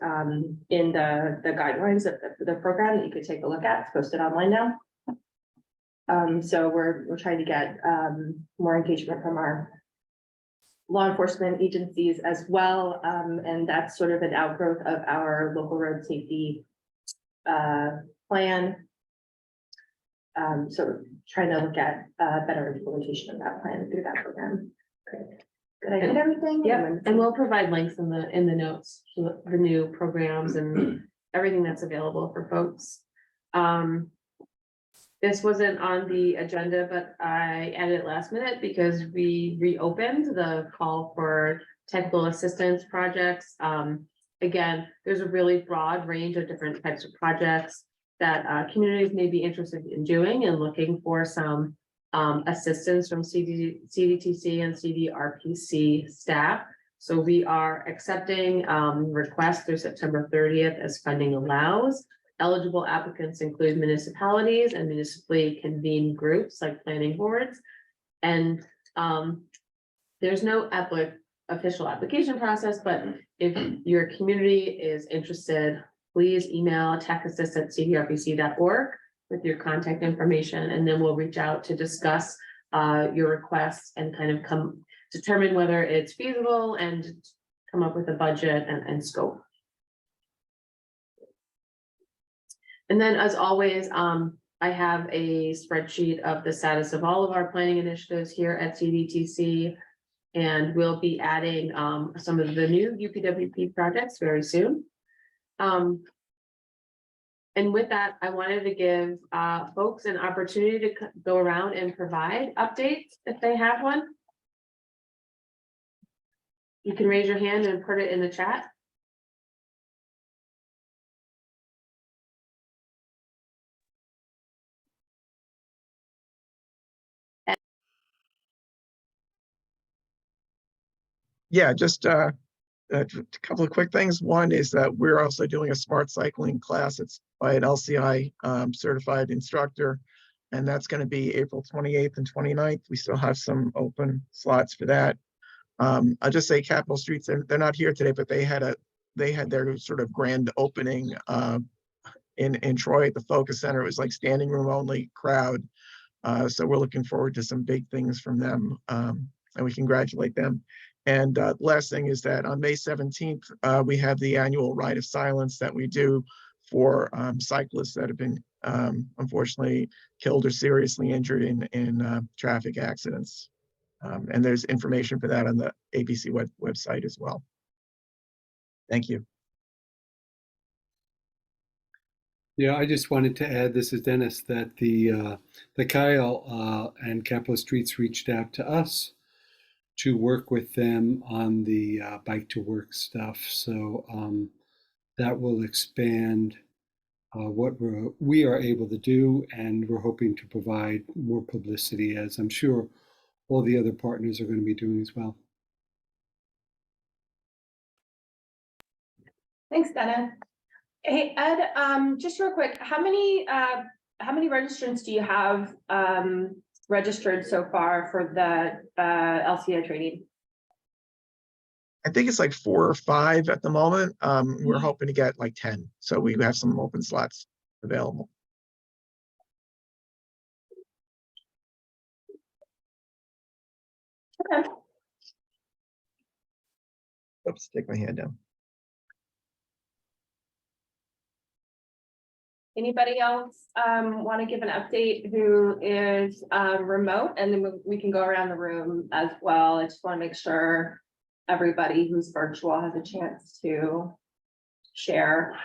in the guidelines of the program that you could take a look at. It's posted online now. So we're trying to get more engagement from our law enforcement agencies as well. And that's sort of an outgrowth of our local road safety plan. So trying to look at better implementation of that plan through that program. Great. Did I hit everything? Yeah, and we'll provide links in the notes to the new programs and everything that's available for folks. This wasn't on the agenda, but I added it last minute because we reopened the call for technical assistance projects. Again, there's a really broad range of different types of projects that communities may be interested in doing and looking for some assistance from CDTC and CDRPC staff. So we are accepting requests through September 30th as funding allows. Eligible applicants include municipalities and municipally convened groups like planning boards. And there's no official application process, but if your community is interested, please email techassist@cdrpc.org with your contact information, and then we'll reach out to discuss your requests and kind of determine whether it's feasible and come up with a budget and scope. And then, as always, I have a spreadsheet of the status of all of our planning initiatives here at CDTC, and we'll be adding some of the new UPWP projects very soon. And with that, I wanted to give folks an opportunity to go around and provide updates if they have one. You can raise your hand and put it in the chat. Yeah, just a couple of quick things. One is that we're also doing a smart cycling class. It's by an LCI certified instructor, and that's going to be April 28th and 29th. We still have some open slots for that. I'll just say Capitol Streets, they're not here today, but they had their sort of grand opening in Troy at the Focus Center. It was like standing room only crowd. So we're looking forward to some big things from them, and we congratulate them. And last thing is that on May 17th, we have the annual Ride of Silence that we do for cyclists that have been unfortunately killed or seriously injured in traffic accidents. And there's information for that on the ABC website as well. Thank you. Yeah, I just wanted to add, this is Dennis, that the Kyle and Capitol Streets reached out to us to work with them on the bike to work stuff. So that will expand what we are able to do, and we're hoping to provide more publicity, as I'm sure all the other partners are going to be doing as well. Thanks, Dennis. Hey, Ed, just real quick, how many registrants do you have registered so far for the LCI training? I think it's like 4 or 5 at the moment. We're hoping to get like 10. So we have some open slots available. Okay. Oops, take my hand down. Anybody else want to give an update who is remote, and then we can go around the room as well. I just want to make sure everybody who's virtual has a chance to share.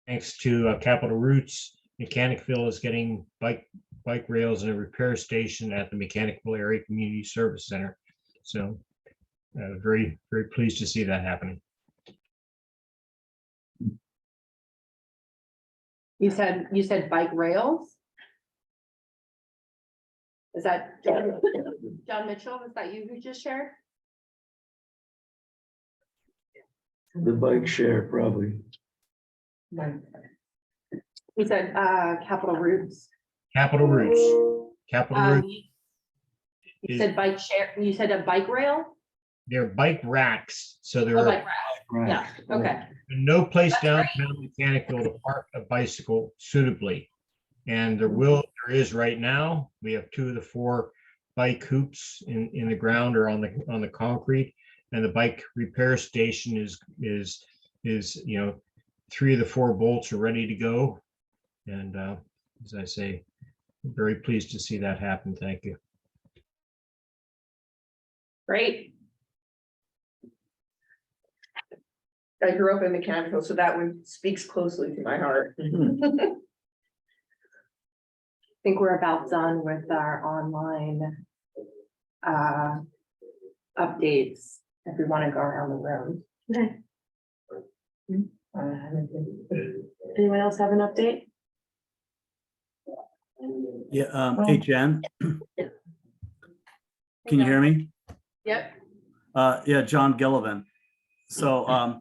Thanks to Capital Roots, Mechanicville is getting bike bike rails and a repair station at the Mechanical Area Community Service Center. So very, very pleased to see that happening. You said bike rails? Is that John Mitchell? Was that you who just shared? The bike share probably. He said, Capital Roots. Capital Roots. Capital Roots. You said bike share, you said a bike rail? They're bike racks. So Oh, they're bike rail. Yeah, okay. no place downtown Mechanical to park a bicycle suitably. And there is right now, we have 2 of the 4 bike hoops in the ground or on the concrete. And the bike repair station is, you know, 3 of the 4 bolts are ready to go. And as I say, I'm very pleased to see that happen. Thank you. Great. I grew up in mechanical, so that one speaks closely to my heart. I think we're about done with our online updates. If we want to go around the room. Okay. Anyone else have an update? Yeah, hey Jen. Can you hear me? Yep. Yeah, John Gillivan. So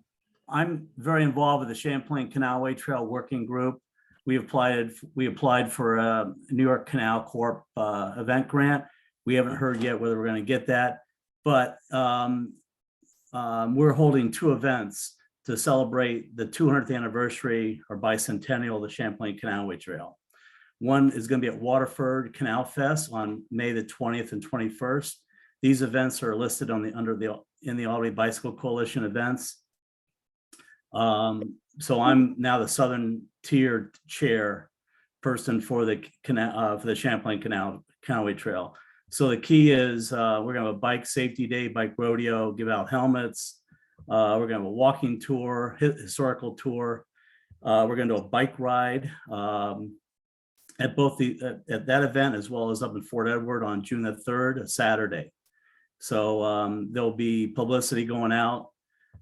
I'm very involved with the Champlain Canalway Trail Working Group. We applied for a New York Canal Corp event grant. We haven't heard yet whether we're going to get that, but we're holding 2 events to celebrate the 200th anniversary or bicentennial of the Champlain Canalway Trail. One is going to be at Waterford Canal Fest on May the 20th and 21st. These events are listed on in the Albany Bicycle Coalition events. So I'm now the Southern Tier chair person for the Champlain Canalway Trail. So the key is we're gonna have a bike safety day, bike rodeo, give out helmets. We're gonna have a walking tour, historical tour. We're gonna do a bike ride at both at that event as well as up in Fort Edward on June the 3rd, a Saturday. So there'll be publicity going out.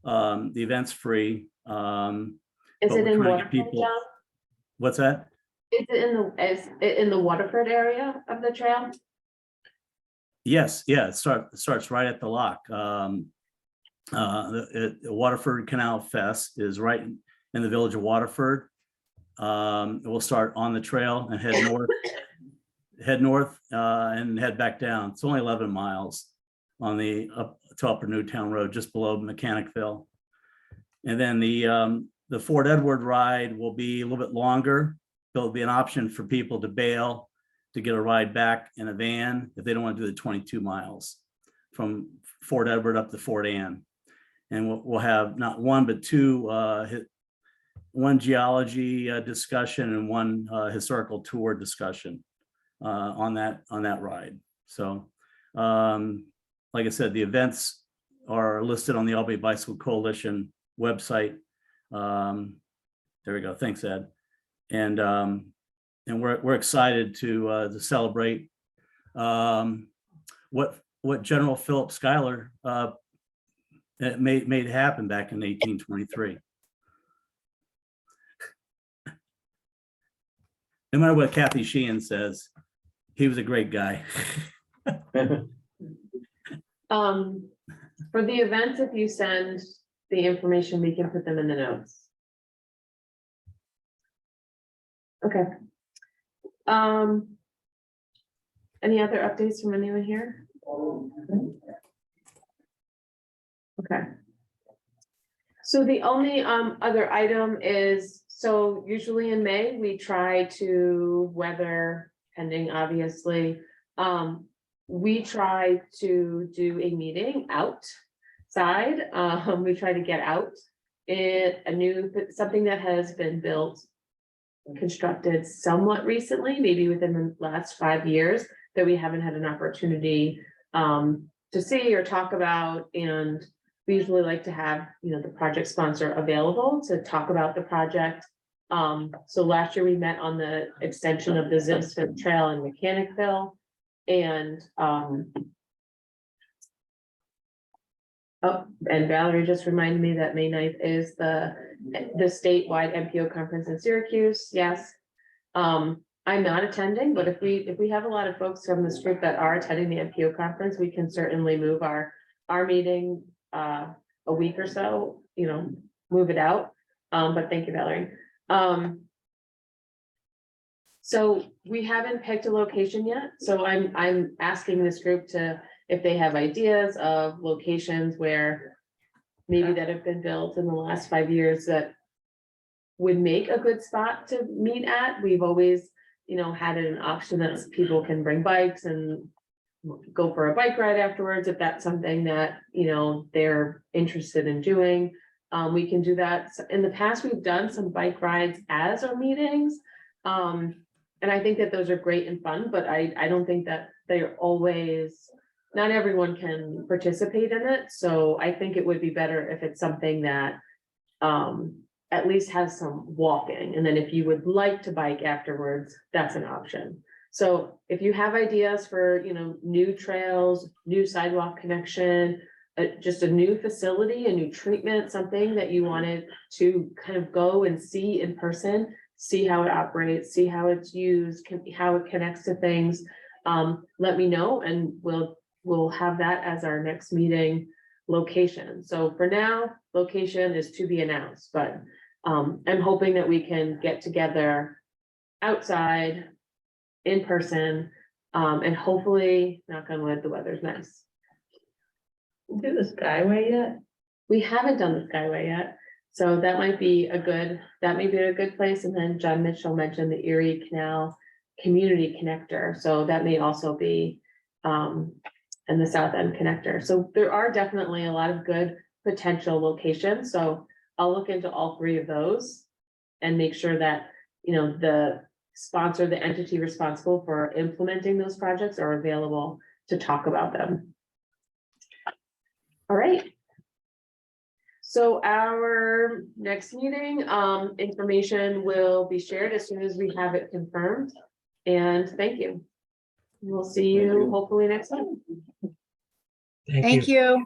The event's free. Is it in Waterford, John? What's that? Is it in the Waterford area of the trail? Yes, yeah, it starts right at the lock. The Waterford Canal Fest is right in the village of Waterford. We'll start on the trail and head north and head back down. It's only 11 miles on the up to Upper Newtown Road, just below Mechanicville. And then the Fort Edward ride will be a little bit longer. There'll be an option for people to bail to get a ride back in a van if they don't want to do the 22 miles from Fort Edward up to Fort Anne. And we'll have not 1, but 2, one geology discussion and 1 historical tour discussion on that ride. So like I said, the events are listed on the Albany Bicycle Coalition website. There we go. Thanks, Ed. And we're excited to celebrate what General Philip Schuyler made happen back in 1823. No matter what Kathy Sheehan says, he was a great guy. For the events, if you send the information, we can put them in the notes. Okay. Any other updates from anyone here? Okay. So the only other item is, so usually in May, we try to, weather pending obviously, we try to do a meeting outside. We try to get out something that has been built, constructed somewhat recently, maybe within the last 5 years, that we haven't had an opportunity to see or talk about. And we usually like to have, the project sponsor available to talk about the project So last year we met on the extension of the Zip Smith Trail in Mechanicville. And, oh, and Valerie just reminded me that May 9th is the statewide MPO conference in Syracuse. Yes. I'm not attending, but if we have a lot of folks from this group that are attending the MPO conference, we can certainly move our meeting a week or so, move it out. But thank you, Valerie. So we haven't picked a location yet, so I'm asking this group to, if they have ideas of locations where maybe that have been built in the last 5 years that would make a good spot to meet at. We've always, had an option that people can bring bikes and go for a bike ride afterwards, if that's something that, they're interested in doing. We can do that. In the past, we've done some bike rides as our meetings. And I think that those are great and fun, but I don't think that they're always, not everyone can participate in it. So I think it would be better if it's something that at least has some walking. And then if you would like to bike afterwards, that's an option. So if you have ideas for, new trails, new sidewalk connection, just a new facility, a new treatment, something that you wanted to kind of go and see in person, see how it operates, see how it's used, how it connects to things, let me know, and we'll have that as our next meeting location. So for now, location is to be announced, but I'm hoping that we can get together outside, in person, and hopefully, knock on wood, the weather's nice. Do the Skyway yet? We haven't done the Skyway yet, so that might be a good place. And then John Mitchell mentioned the Erie Canal Community Connector, so that may also be in the South End Connector. So there are definitely a lot of good potential locations. So I'll look into all three of those and make sure that, the sponsor, the entity responsible for implementing those projects are available to talk about them. All right. So our next meeting, information will be shared as soon as we have it confirmed. And thank you. We'll see you hopefully next time. Thank you.